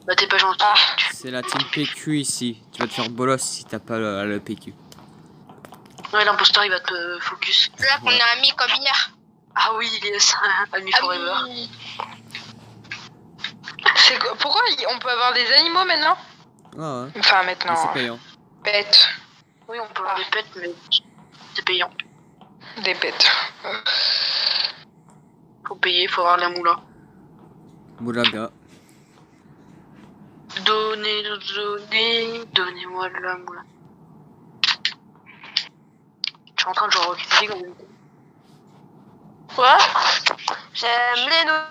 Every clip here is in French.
Bah t'es pas gentil. Ah. C'est la team PQ ici. Tu vas te faire bolos si t'as pas le PQ. Ouais, l'imposteur il va te focus. Là qu'on est amis comme hier. Ah oui, yes, ami forever. Oui. Pourquoi on peut avoir des animaux maintenant? Ah ouais. Enfin Mais maintenant. c'est payant. Bêtes. Oui, on peut avoir des pets, mais c'est payant. Des bêtes. Faut payer, faut avoir la moula. Moulaga. Donnez-moi la moula. Je suis en train de jouer au Rocket League en même temps. Quoi? J'aime les noix.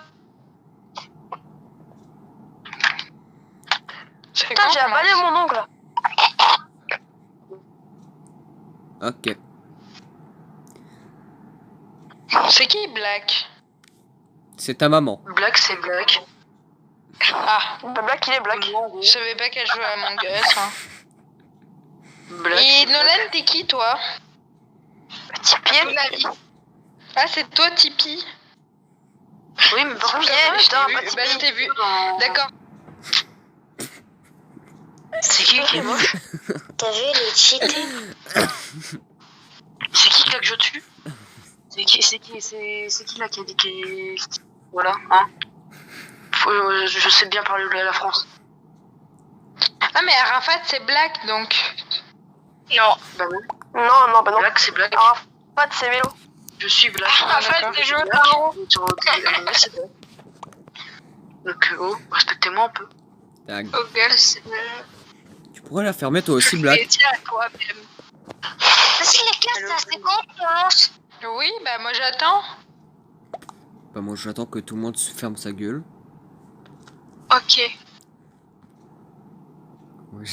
Putain, j'ai avalé mon ongle. Ok. C'est qui Black? C'est ta maman. Black, c'est Black. Ah, Bah, Black, il est Black. je savais pas qu'elle jouait à Among Us. Hein. Black. Et Nolan, t'es qui toi? Tipeee. Ah, c'est toi Tipeee? Oui, mais par contre, Putain, je t'ai vu. Bah, je t'ai vu. D'accord. C'est qui est moche? T'as vu les cheatés? C'est qui là que je tue? C'est qui là qui a dit qu'il... Voilà, hein? Je sais bien parler de la France. Ah, mais Arafat, c'est Black donc. Non. Bah oui. Non, bah non. Black, c'est Black. Arafat, c'est Mélo. Je suis Black. Arafat, c'est Joe Black. Taro. C'est Black. Donc, oh, respectez-moi un peu. Tag. Oh, girl, c'est... Tu pourrais la fermer toi aussi, Black. tiens à toi-même. Vas-y, les gars, ça c'est quand on commence? Oui, bah moi j'attends. Bah moi j'attends que tout le monde se ferme sa gueule. Ok. Ouais,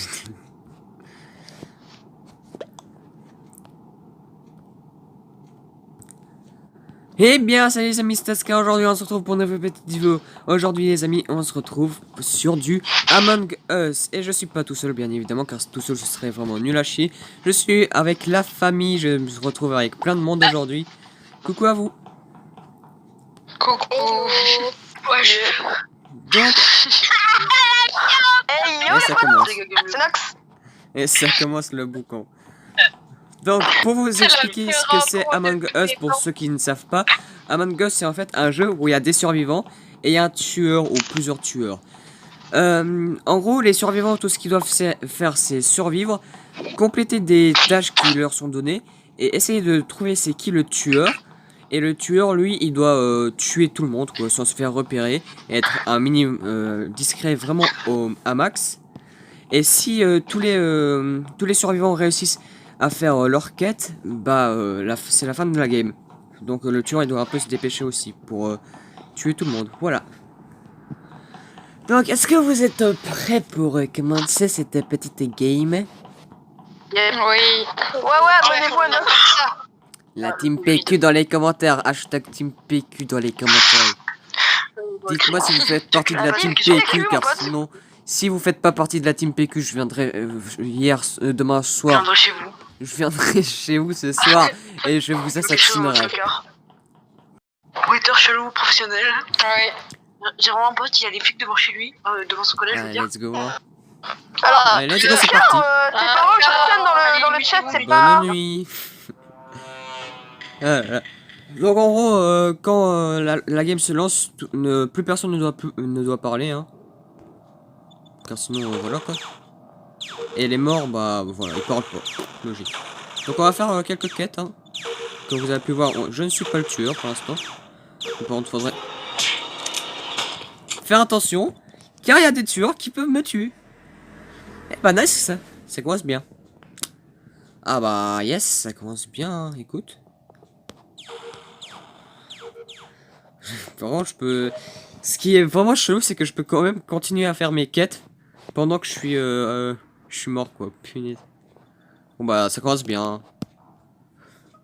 Eh bien, salut les amis, c'est Taska. Aujourd'hui, on se retrouve pour une nouvelle petite vidéo. Aujourd'hui, les amis, on se retrouve sur du Among Us. Et je suis pas tout seul, bien évidemment, car tout seul, je serais vraiment nul à chier. Je suis avec la famille. Je me retrouve avec plein de monde aujourd'hui. Coucou à vous. Coucou. Ouais, Donc, Hey yo, et ça commence. c'est Nox. Et ça commence le boucan. Donc, pour vous expliquer ce que c'est Among Us, pour ceux qui ne savent pas, Among Us, c'est en fait un jeu où il y a des survivants et il y a un tueur ou plusieurs tueurs. En gros, les survivants, tout ce qu'ils doivent faire, c'est survivre, compléter des tâches qui leur sont données et essayer de trouver c'est qui le tueur. Et le tueur, lui, il doit tuer tout le monde, quoi, sans se faire repérer, et être un minimum discret vraiment à max. Et si tous les survivants réussissent à faire leur quête, bah c'est la fin de la game. Donc le tueur il doit un peu se dépêcher aussi pour tuer tout le monde. Voilà. Donc est-ce que vous êtes prêts pour commencer cette petite game? Oui. Ouais, abonnez-vous à Nox. La team PQ dans les commentaires. Hashtag team PQ dans les commentaires. Dites-moi si vous faites partie de la team PQ, car sinon, si vous faites pas partie de la team PQ, je viendrai demain soir. Je viendrai chez vous. Je viendrai chez vous ce soir et je vous assassinerai. Waiter chelou professionnel. Oui. J'ai vraiment un pote, il a des flics devant chez lui, devant son collège, je veux Allez, dire. let's go. Alors, Allez, let's go, c'est parti. tes paroles, Jonathan, dans le chat, c'est pas... Bonne nuit. Donc en gros, quand la game se lance, plus personne ne doit parler, hein. Car sinon, voilà quoi. Et les morts, bah voilà, ils parlent pas. Logique. Donc on va faire quelques quêtes, hein. Comme vous avez pu voir, je ne suis pas le tueur pour l'instant. Par contre, faudrait faire attention, car il y a des tueurs qui peuvent me tuer. Eh bah nice, ça commence bien. Ah bah yes, ça commence bien, hein. Écoute. Vraiment, je peux... Ce qui est vraiment chelou, c'est que je peux quand même continuer à faire mes quêtes pendant que je suis mort, quoi. Punaise. Bon bah, ça commence bien.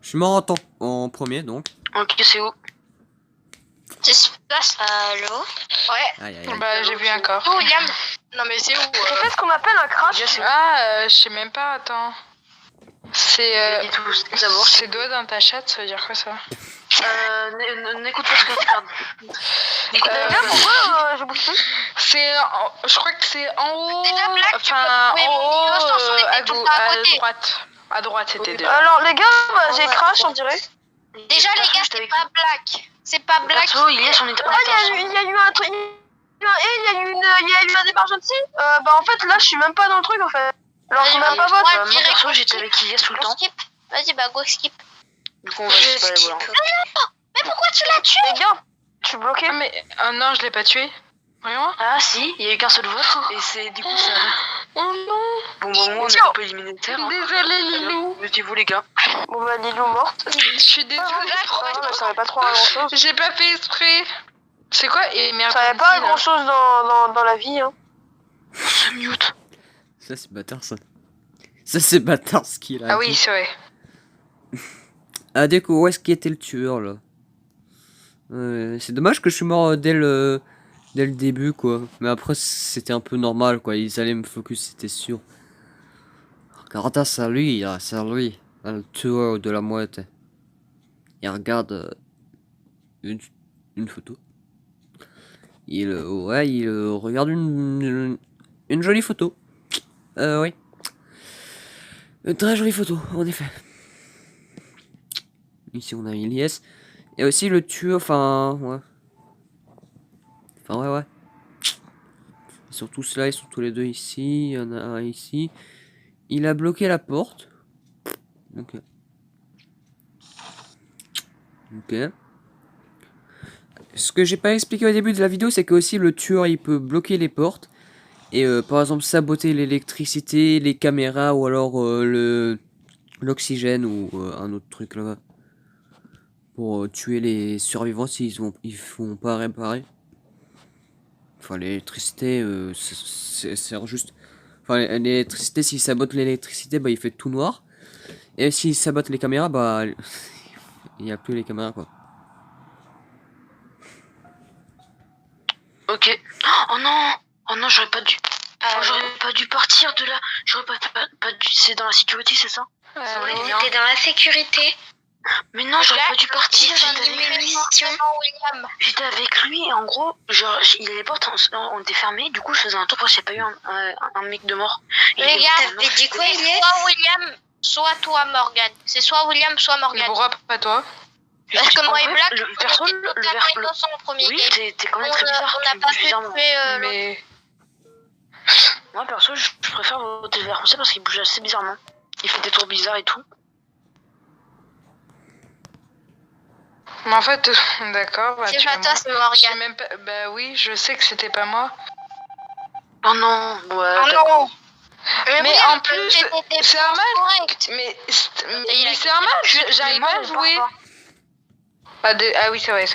Je suis mort en premier, donc. Ok, c'est où? Tu se passe. Allô? Ouais. Aïe, aïe, aïe. Bah j'ai vu un corps. Oh, Yam. Non, mais c'est où? J'ai fait ce qu'on appelle un crash. Ah, je sais même pas, attends. C'est D'abord, c'est doigt dans ta chatte, ça veut dire quoi ça? n'écoute pas ce que tu regardes. Pourquoi je bouge plus? Je crois que c'est en haut. Déjà, Black, tu Enfin, peux trouver en mon haut, innocence, on était tout le temps à côté. droite. À droite, c'était déjà. Alors les gars, j'ai crash on dirait. Déjà, les gars, c'est pas Black. C'est pas Black. Perso, il est son état. Ah, il y a eu un truc. Il y a eu un emergency. Bah en fait là je suis même pas dans le truc en fait. Alors qu'on même pas vote. Moi perso, j'étais avec Ilias tout le temps. Skip. Vas-y, bah go skip. Du coup, on va skipper les volants. Mais pourquoi tu l'as tué? Les gars, je suis bloqué. Ah, mais. Non, je l'ai pas tué. Vraiment? Ah si, il y a eu qu'un seul vote. Et c'est du coup ça. Oh non! Bon, moi, on a pas éliminé le terre. Désolé, Lilou. Mettez-vous, les gars. Bon bah Lilou morte. Je suis désolée. Mais ça avait pas trop grand chose. J'ai pas fait exprès. C'est quoi? Et merde. Ça avait pas grand chose dans la vie hein. Se mute. Ça, c'est bâtard, ça. Ça, c'est bâtard ce qu'il a Ah oui, dit. c'est vrai. Ah, du coup, où est-ce qu'il était le tueur, là? C'est dommage que je suis mort dès le début, quoi. Mais après, c'était un peu normal, quoi. Ils allaient me focus, c'était sûr. Regarde, c'est lui, là, c'est lui. Le tueur de la mouette. Il regarde une photo. Il regarde une jolie photo. Oui. Une très jolie photo, en effet. Ici, on a Ilias. Et aussi le tueur, enfin, ouais. Enfin, ouais. Ils sont tous là, ils sont tous les deux ici. Il y en a un ici. Il a bloqué la porte. Ok. Ce que j'ai pas expliqué au début de la vidéo, c'est que aussi le tueur, il peut bloquer les portes. Et par exemple, saboter l'électricité, les caméras, ou alors l'oxygène, ou un autre truc là-bas. Pour tuer les survivants s'ils font pas réparer. Enfin, l'électricité, ça sert juste. Enfin, l'électricité, s'il sabote l'électricité, bah il fait tout noir. Et s'il sabote les caméras, bah il n'y a plus les caméras, quoi. Ok. Oh non, j'aurais pas dû. J'aurais pas dû partir de là. J'aurais pas dû. C'est dans la sécurité, c'est ça? T'es dans la sécurité. Mais non, j'aurais pas dû partir. William. J'étais avec lui et en gros, genre, il y a les portes, on était fermés. Du coup, je faisais un tour parce qu'il n'y a pas eu un mec de mort. Les gars, t'avais dit quoi, Elias? Soit William, soit toi, Morgan. C'est soit William, soit Morgan. Mais pourquoi pas toi? Parce que moi et Black, le perso, on était totalement innocents au premier oui, game. t'es quand même très bizarre. On n'a pas fait tuer Mais. Moi, perso, je préfère voter vert foncé parce qu'il bouge assez bizarrement. Il fait des tours bizarres et tout. Mais en fait, d'accord. Bah, c'est tu pas vois, toi, c'est je sais Morgan. même pas. Bah oui, je sais que c'était pas moi. Oh non, ouais. Oh non. Mais oui, en plus, c'est normal. Mais c'est normal, j'arrive pas à jouer. Ah oui, c'est vrai.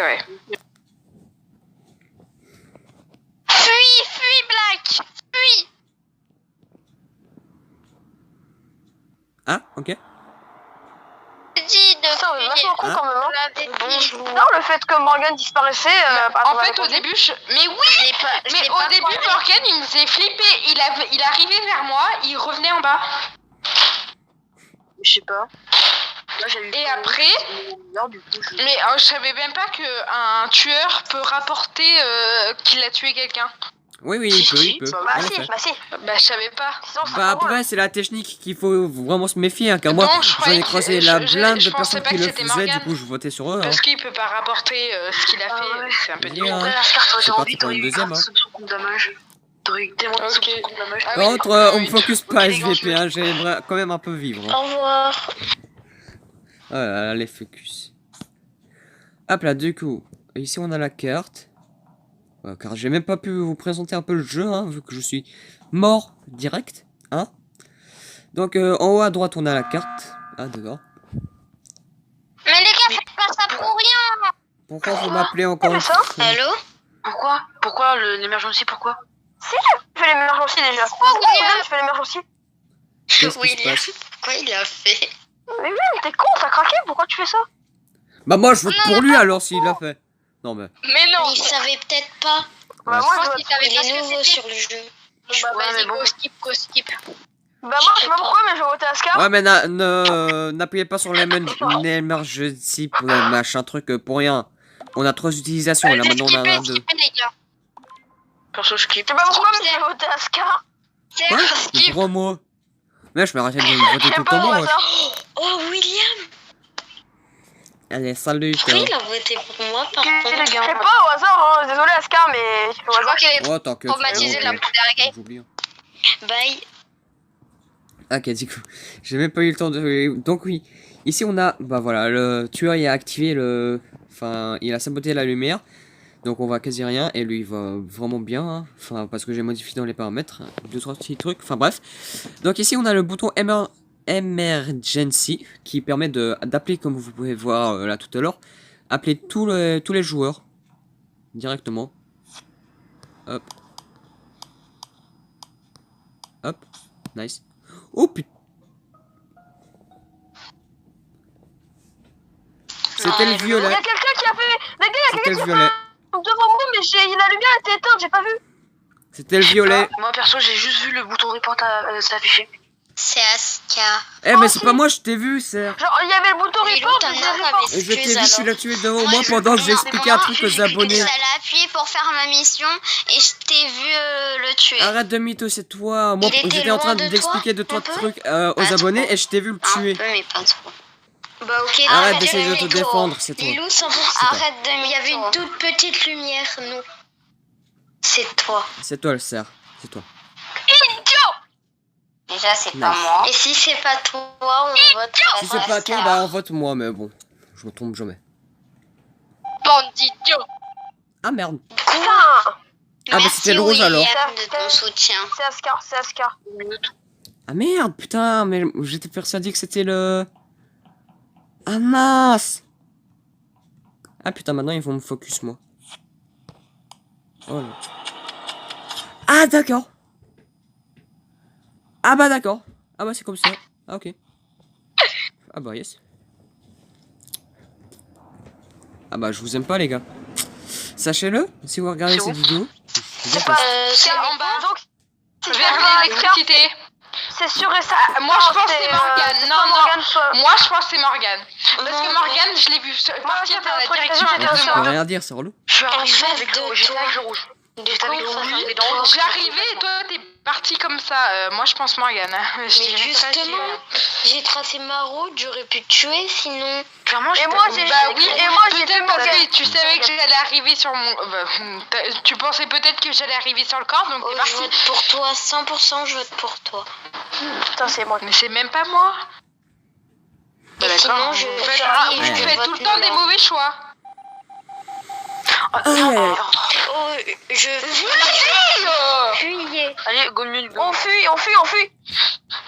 Fuis, Black. Fuis. Ah, ok. Dis de Ça, on est vachement con quand même. Hein. Bonjour. Non, le fait que Morgan disparaissait. En fait, au début, mais oui. Mais au début, Morgan, il me faisait flipper. Il arrivait vers moi, il revenait en bas. Je sais pas. Là, et après, mais je savais même pas qu'un tueur peut rapporter qu'il a tué quelqu'un. Oui, il peut. Bah en si, effet. bah si. Bah je savais pas. Sinon, ça Bah serait drôle. après, c'est la technique qu'il faut vraiment se méfier, hein, car moi, Donc, je j'en ai croyais croisé que- la je blinde de pensais personnes pas qui que le c'était faisaient, Morgan. du coup, je votais sur eux. Hein. Parce qu'il peut pas rapporter ce qu'il a fait, ouais. c'est un peu Vas-y, dur. hein. Après, la carte, C'est t'aurais parti envie, pour t'aurais une eu deuxième, grave hein. soupçon de dommage. T'aurais eu tellement de Ok. soupçons de dommage. Ah Par oui, contre, on me oui. focus pas les gars, SVP, hein, j'aimerais quand même un peu vivre. Hein. Au revoir. Oh là là, les focus. Hop là, du coup, ici on a la carte. Ouais, car j'ai même pas pu vous présenter un peu le jeu, hein, vu que je suis mort direct. Hein. Donc en haut à droite on a la carte. Ah d'accord. Mais les gars, faites pas ça pour rien. Pourquoi vous m'appelez encore une ça fois? Allô? Pourquoi l'émergency? Pourquoi? Je fais l'émergency déjà. William. Je fais l'émergency. Qu'est-ce qui se passe? Quoi il a fait? Mais William, t'es con, t'as craqué, pourquoi tu fais ça? Bah moi je vote pour lui alors s'il l'a fait. Non mais... Mais non. Il savait peut-être pas. Bah Ouais. moi, Je je pense qu'il savait pas ce que c'était sur le jeu. Bah Ouais, vas-y, mais bon. go skip. Bah moi, je sais pas pourquoi, mais je vais voter à Scar. Ouais mais n'appuyez pas sur l'emergency pour le machin truc pour rien. On a 3 utilisations là, maintenant on en a 2. Skipper, les gars. perso, je skip. Je sais pas pourquoi, mais j'ai voté Askar. Quoi? Mais pourquoi moi? Mais je me rappelle de me voter tout le temps moi. Oh, William. Allez, salut. Pourquoi il a voté pour moi par Je contre? sais pas au hasard, hein. Désolé Askar, mais je fais au Je crois hasard. qu'il est Oh, tant que traumatisé la première j'oublie. Bye. Ok, du coup, j'ai même pas eu le temps de... Donc oui, ici on a... Bah voilà, le tueur il a activé le... Enfin, il a saboté la lumière. Donc on voit quasi rien. Et lui il va vraiment bien. Hein. Enfin, parce que j'ai modifié dans les paramètres. 2-3 petits trucs. Enfin bref. Donc ici on a le bouton Emergency. Qui permet d'appeler, comme vous pouvez voir là tout à l'heure. Appeler tous les joueurs. Directement. Hop. Hop. Nice. Oh putain. C'était le Il y violet. a quelqu'un qui a fait. Les gars, il y a C'était quelqu'un le qui a violet. fait devant moi, mais la lumière était éteinte, j'ai pas vu. C'était le violet. Moi, perso, j'ai juste vu le bouton report s'afficher. C'est Aska. Eh mais c'est pas moi, je t'ai vu, Serge. Genre, il y avait le bouton Mais report, l'autre, j'ai un report. Et je t'ai vu, tu l'as tué devant Moi, moi je- pendant que j'ai non, expliqué un truc aux abonnés. J'allais appuyer pour faire ma mission et je t'ai vu le tuer. Arrête de mytho, c'est toi. Moi, Il était j'étais en train loin de d'expliquer toi, 2-3 un peu trucs aux Pas abonnés trop. et je t'ai vu le Un tuer. peu, mais pas trop. Bah ok. Arrête d'essayer de te défendre, c'est toi. Lilou, 100%. Arrête de Il y avait une toute petite lumière, nous. C'est toi. C'est toi le cerf, c'est toi. Déjà, c'est Nice. pas moi. Et si c'est pas toi, on vote. Si c'est pas toi, bah on vote moi, mais bon, je me trompe jamais. Bande d'idiots. Ah merde. Putain, Ah bah c'était le rouge alors. de ton soutien. c'est Askar, c'est Askar. Ah merde, putain, mais j'étais persuadé que c'était le... Ah mince. Ah putain, maintenant ils vont me focus moi. Oh là. Ah d'accord. Ah bah d'accord. Ah bah c'est comme ça. Ah ok. Ah bah yes. Ah bah je vous aime pas les gars. Sachez-le, si vous regardez C'est cette ouf. vidéo. C'est pas. C'est en bas. Donc, si Vers c'est l'électricité. c'est sûr et ça. Moi je pense que c'est Morgane. c'est Non, pas non. Morgane, soit- Moi je pense que c'est Morgane. Parce Non, que Morgane, je l'ai vu partir j'ai fait dans un la truc, direction j'ai à fait cause un de Je moi. peux rien dire, c'est relou. Je suis arrivé fait, avec de le j'étais toi. avec le rouge. J'étais avec le quoi, rouge. enfin, et de dans le toi. rouge, J'arrivais et toi t'es parti comme ça. Moi je pense Morgane. Mais justement, j'ai tracé ma route, j'aurais pu te tuer sinon. Clairement, Et moi, j'ai. Bah oui, Et moi, j'ai peut-être fait parce Morgane. que tu savais que j'allais arriver sur mon... tu pensais peut-être que j'allais arriver sur le corps, donc Oh, t'es je parti. vote pour toi, 100% je vote pour toi. Putain, c'est moi. Mais c'est même pas moi. Bah, Et d'accord. sinon, je Vous faites, Charlie, vous je faites vote tout le temps des Nolan. mauvais choix. Ah, Ouais. non, Oh, je Oh. fuyais. allez, go mieux. On fuit, on fuit, on fuit.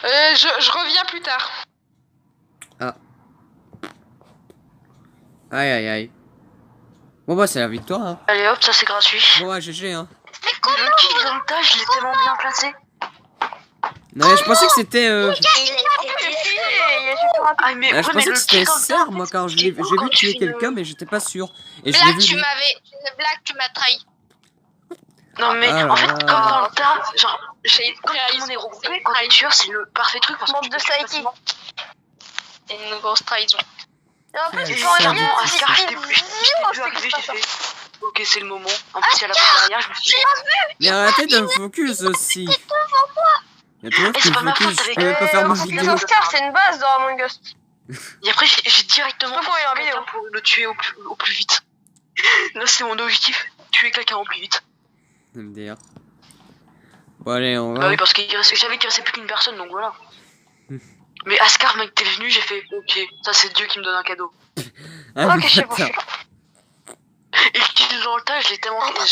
Je reviens plus tard. Aïe aïe aïe. Bon bah c'est la victoire hein. Allez hop, ça c'est gratuit. Bon bah GG hein. Le kick dans le tas, je l'ai tellement bien placé. Non mais je pensais que c'était... Il était Il est super rapide. Ah, mais, je ouais, mais pensais le que c'était kick dans le tas, Serre moi quand j'ai vu quand tu tuer fais quelqu'un le- mais j'étais pas sûr. Et je l'ai vu lui. Black, tu m'as trahi. Non, mais Ah en là fait, là. comme dans le tas, genre, quand tout le monde est regroupé, quand t'es tueur, c'est le parfait truc parce que Bande tu de peux Saiki. facilement- C'est une grosse trahison. Et en plus, Ouais, quand il ça, revient, bon, il Ascar, je il t'ai est vu arriver, j'ai fait. Ok, c'est le moment. En plus, il y a la bande derrière, je me suis dit. Mais arrêtez de me focus aussi. Y'a tout le monde Mais qui c'est me pas ma focus, faute, je peux même pas faire ma vidéo. Oscar, c'est une base dans Among Us. Et après, j'ai directement Je peux pas y fait quelqu'un pour le tuer au plus vite. Là, c'est mon objectif, tuer quelqu'un au plus vite. MDR. Bon allez, on Bah va. oui, parce que j'avais qu'il restait plus qu'une personne, donc voilà. Mais Ascar, mec, t'es venu, j'ai fait ok, ça c'est Dieu qui me donne un cadeau. Ah, Ok, je sais pas. putain. Et le kill dans le tas, j'ai tellement bien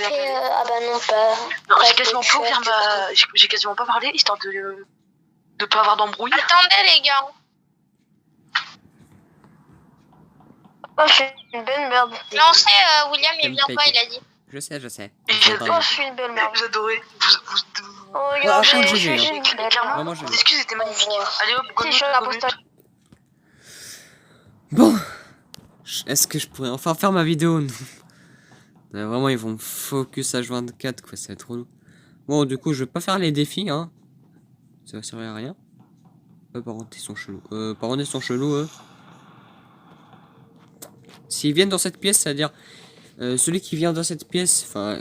fait. Ah bah non, pas. Non, pas j'ai quasiment de pas ouvert tueur, ma. J'ai quasiment pas parlé, histoire de pas avoir d'embrouille. Attendez, les gars. Oh, je suis une belle merde. Lancez, William, il T'aimes vient pas pas, été. il a dit. Je sais. Et J'ai j'ai- entendu. Oh, je suis une belle merde. Vous adorez. Oh, Ah, regardez, par contre, je GG, suis hein. une belle Clairement, Vraiment, merde. je- l'excuse était magnifique. Allez hop, go Si, je suis un go imposteur. Bon. Est-ce que je pourrais enfin faire ma vidéo? Non. Vraiment, ils vont me focus H24, quoi, c'est trop lourd. Bon, du coup, je vais pas faire les défis, hein. Ça va servir à rien. Par contre, ils sont chelous. Par contre, ils sont chelous, eux. S'ils viennent dans cette pièce, c'est-à-dire... celui qui vient dans cette pièce, enfin...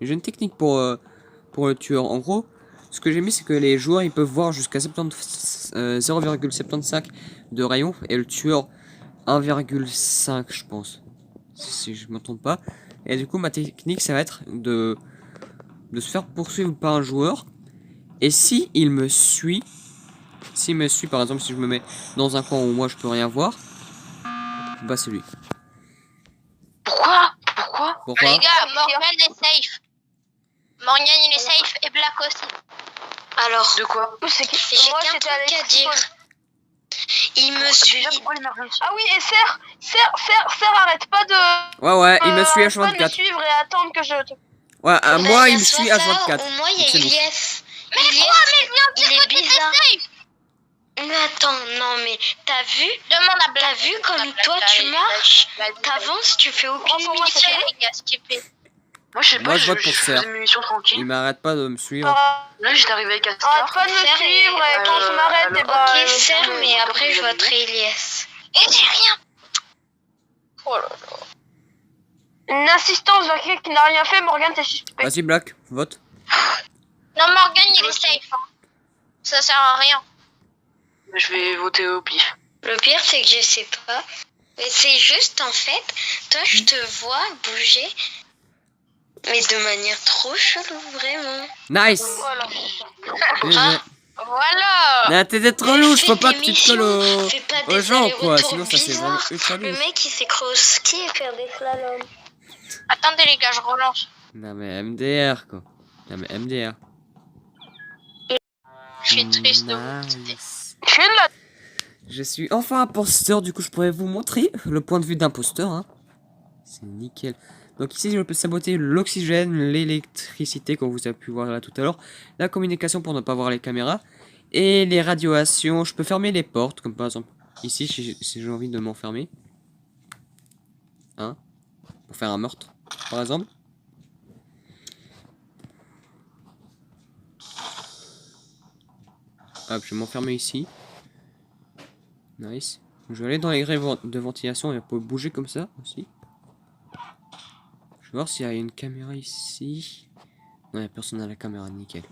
J'ai une technique pour le tueur. En gros, ce que j'ai mis, c'est que les joueurs ils peuvent voir jusqu'à 0,75 de rayon et le tueur 1,5 je pense. Si je me trompe pas. Et du coup, ma technique, ça va être de se faire poursuivre par un joueur. Et si il me suit, s'il me suit, par exemple, si je me mets dans un coin où moi je peux rien voir, bah c'est lui. Pourquoi Pourquoi? Les gars, Morgan est safe. Morgan il est safe et Black aussi. Alors, De quoi? C'est qui j'ai Moi, qu'un j'étais truc avec à dire. Il me suit. Déjà, pourquoi l'émergence? Ah oui, et Serre, arrête pas de... Ouais, il me suit arrête pas de me H24. suivre et attendre que je... Ouais, Bah, moi y il a me soit suit ça, H24. Ou moi, il y a C'est nous. Ilyes. Ilyes, il est bizarre. Mais attends, non mais t'as vu? Demande à T'as vu comme toi tu marches, t'avances, tu fais aucune Pour moi, c'est mission. Moi, je sais Moi, pas, je vote pour faisais Serre. mes missions tranquilles. Il m'arrête pas de me suivre. Là, j'étais arrivé avec Arrête Astar. pas de me Serre suivre et et- quand je m'arrête, alors, et bah... Ok, Serre, mais après je voterai Ilyes. Et j'ai rien. Une assistance vers quelqu'un qui n'a rien fait, Morgan, t'es suspect. Vas-y, Black, vote. Non, Morgan, il est safe. Hein. Ça sert à rien. Je vais voter au pif. Le pire, c'est que je sais pas. Mais c'est juste, en fait, toi, je te vois bouger. Mais de manière trop chelou, vraiment. Nice. Voilà. GG. Voilà. Non, t'es trop louche, faut pas que tu te colles aux aux gens, quoi. Sinon, ça c'est vraiment ultra Le louche. mec, il sait ski et faire des slaloms. Attendez, les gars, je relance. Non, mais MDR, quoi. Non, mais MDR. Je suis triste de vous quitter. Nice. Je suis là. Je suis enfin imposteur, du coup je pourrais vous montrer le point de vue d'imposteur. Hein. C'est nickel. Donc ici je peux saboter l'oxygène, l'électricité comme vous avez pu voir là tout à l'heure, la communication pour ne pas voir les caméras, et les radiations. Je peux fermer les portes, comme par exemple ici si j'ai envie de m'enfermer. Hein, pour faire un meurtre, par exemple. Hop, je vais m'enfermer ici. Nice. Je vais aller dans les grèves de ventilation et on peut bouger comme ça aussi. Je vais voir s'il y a une caméra ici. Non, il n'y a personne à la caméra, nickel.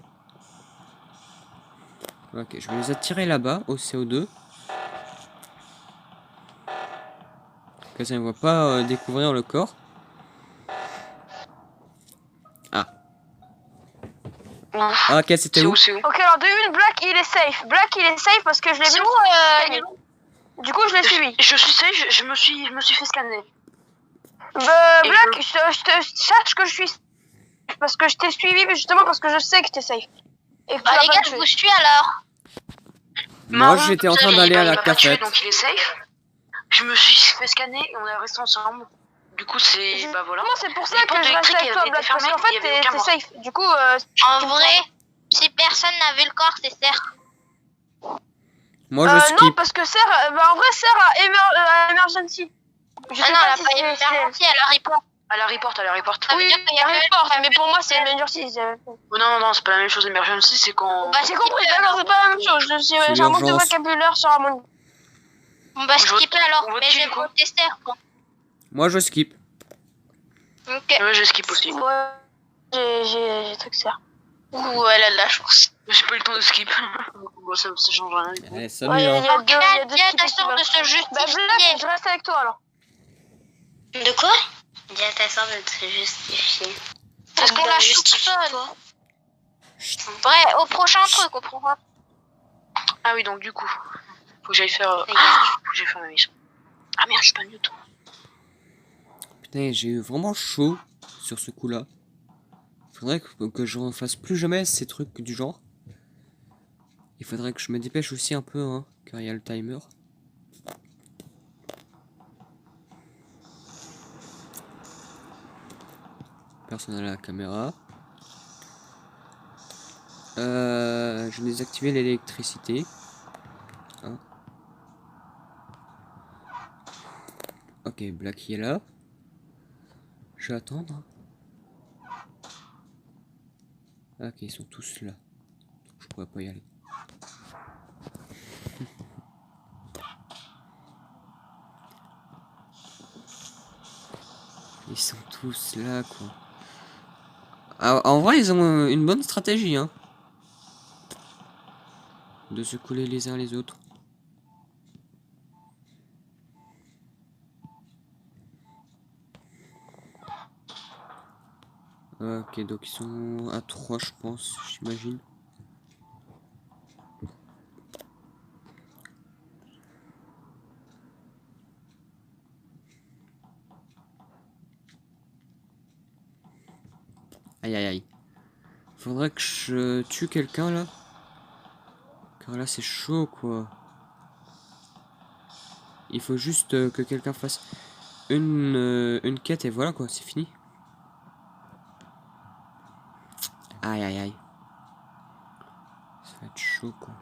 Ok, je vais les attirer là-bas au CO2. Que ça ne va pas découvrir le corps. Ah. Ah, ok, c'était C'est où? où, c'est où? Ok, alors de une, Black, il est safe. Black, il est safe parce que je l'ai vu. Du coup, je l'ai suivi. Je suis safe, je me suis fait scanner. Et Black, sache que je suis... Parce que je t'ai suivi, mais justement parce que je sais que t'es safe. Et que tu Bah, vas les pas gars, me je tuer. vous suis alors. Moi, j'étais en train d'aller à la Il m'a pas tué, cafette. donc il est safe. Je me suis fait scanner et on est restés ensemble. Du coup, c'est... Bah voilà. Moi, c'est pour ça Les que portes je reste électriques, avec toi, elles Black. étaient Parce qu'en fermées, il y fait, avait aucun t'es mort. safe. Du coup, En vrai, si personne n'a vu le corps, c'est Serre. Moi, je non, skip. parce que Serre, en vrai, Serre a Emergency. Je sais Ah non, elle pas a si pas c'est... émergency, elle a report. À la report, à la report. Ça veut Oui, dire qu'il y a report, mais pour moi, c'est Emergency. Oh, non, c'est pas la même chose, emergency, c'est quand... Bah, J'ai compris, d'accord, c'est pas la même chose. J'ai un manque de l'urgence. vocabulaire sur Among. On va skipper alors, on vote mais qui, je vais du coup voter Serre. Moi, je skip. Ok. Ouais, je skip aussi. Ouais, j'ai truc Serre. Ouh, elle a de la chance. J'ai pas eu le temps de skip. Bon, ça change rien. Allez, salut. Ouais, hein. il y a Donc deux, là, il y a deux dis à ta skips soeur de qui se Bah, justifier. Black, je reste avec toi alors. De quoi? Dis à ta soeur de se justifier. Parce qu'on la soupçonne. Ouais, au prochain truc, au prochain. Ah oui, donc du coup, faut que j'aille faire... Regarde. faut que j'aille faire ma mission. Ah merde, je suis pas mute. Putain, j'ai eu vraiment chaud sur ce coup-là. Faudrait que je ne fasse plus jamais ces trucs du genre. Il faudrait que je me dépêche aussi un peu, hein, car il y a le timer. Personne à la caméra. Je vais désactiver l'électricité. Hein. Ok, Black est là. Je vais attendre. Ok, ils sont tous là. Je pourrais pas y aller. Ils sont tous là, quoi. En vrai, ils ont une bonne stratégie, hein. De se coller les uns les autres. Ok, donc ils sont à 3, je pense, j'imagine. Aïe aïe aïe. Faudrait que je tue quelqu'un là. Car là c'est chaud quoi. Il faut juste que quelqu'un fasse une quête et voilà quoi, c'est fini. Aïe aïe aïe. Ça va être chaud quoi.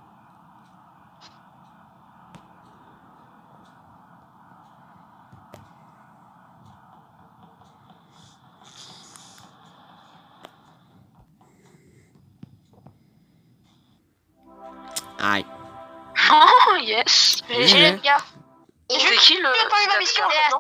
Aïe. Oh, yes. Oui, J'ai mais- les gars. C'est qui le. J'ai pas eu ma mission en fait, non?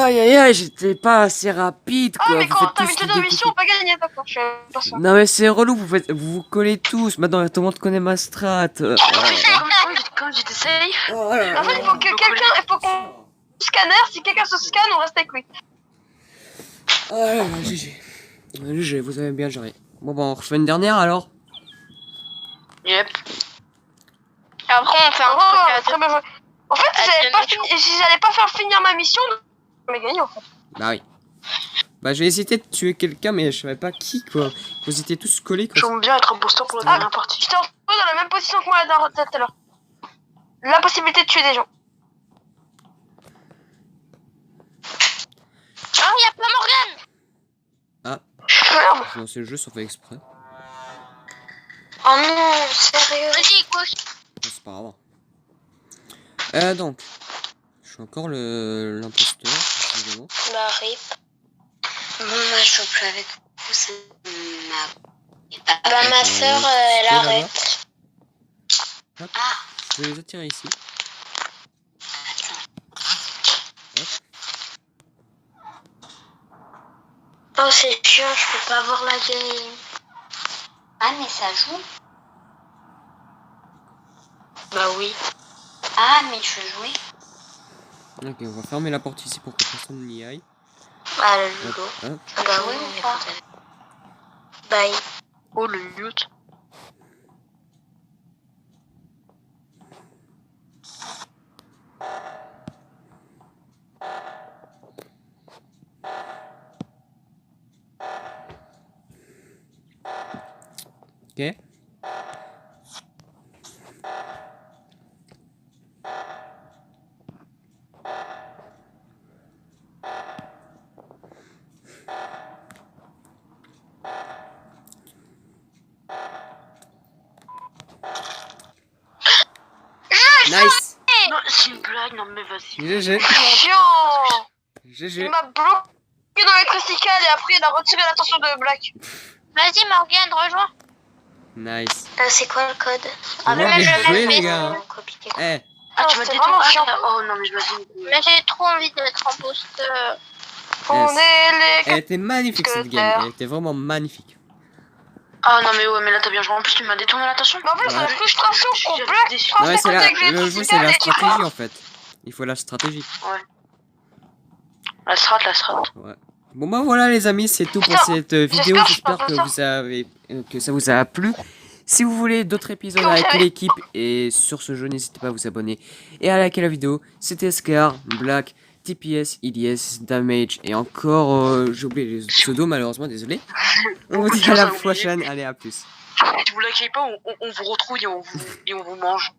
Aïe aïe aïe, j'étais pas assez rapide quoi. Ah, mais Vous quand faites t'as tous mis les ta deux mission, on peut gagner, d'accord, je sais pas ça. Non mais c'est relou, vous vous collez tous. Maintenant tout le monde connaît ma strat. Quand j'étais safe. Oh là là. En fait, il faut que quelqu'un, il faut qu'on scanner, si quelqu'un se scanne, on reste avec lui. Oh là là, GG. GG, vous avez bien géré. Bon bah on refait une dernière alors. Yep. Et après, on fait un Oh, truc à très bien joué. En fait, si j'allais pas, si j'allais pas faire finir ma mission, j'aurais gagné en fait. Bah oui. Bah j'ai hésité de tuer quelqu'un mais je savais pas qui quoi. Vous étiez tous collés quoi. J'aime bien être un booster pour la dernière partie. J'étais en fait dans la même position que moi tout à l'heure. La possibilité de tuer des gens. Oh, y'a pas Morgane. Merde. J'ai lancé le jeu sans faire exprès. Oh non, sérieux. Vas-y, gauche. C'est pas grave. Donc. Je suis encore l'imposteur, évidemment. Bah, rip. Bon, moi, je joue plus avec vous, ça m'a... Bah, ma soeur, elle là-bas. arrête. Hop. Ah. Je vais les attirer ici. Oh, c'est chiant, je peux pas voir la game. Ah, mais ça joue? Bah oui. Ah, mais je veux jouer. Ok, on va fermer la porte ici pour que personne n'y aille. Ah, le Hop, logo. hop. Bah oui, ou pas? Bye. Oh, le mute. Ok. Nice. Non, c'est une blague, non mais vas-y. GG. Chiant. GG. Il m'a bloqué dans l'électricité et après il a retiré l'attention de Black. Vas-y, Morgane, rejoins. Nice. C'est quoi le code? Ah, mais bien je joué l'ai les fait. gars. Copier. Eh, Ah, tu Non, m'as c'est dit vraiment ton chiant. Oh non, mais vas-y. Mais j'ai trop envie d'être en booster. On Yes. est les... elle était magnifique cette game. Elle était vraiment magnifique. Ah non, mais ouais, mais là t'as bien joué. En plus, tu m'as détourné l'attention. Mais en plus, Ouais. la frustration qu'on J'avais Black déçu. passe Ouais, à c'est côté la, avec le jeu, c'est l'électricité la et tu stratégie en fait. Il faut la stratégie. La strat, la strat. Ouais. Bon bah voilà les amis, c'est tout pour Putain, cette vidéo. j'espère J'espère que que ça- vous avez que ça vous a plu. Si vous voulez d'autres épisodes Comment avec ça va l'équipe et sur ce jeu, n'hésitez pas à vous abonner et à liker la vidéo. C'était Scar, Black, TPS, IDS, Damage et encore j'ai oublié les pseudos malheureusement, désolé. On vous dit à la prochaine, allez à plus. Si vous l'accueillez pas, on vous retrouve et on vous mange.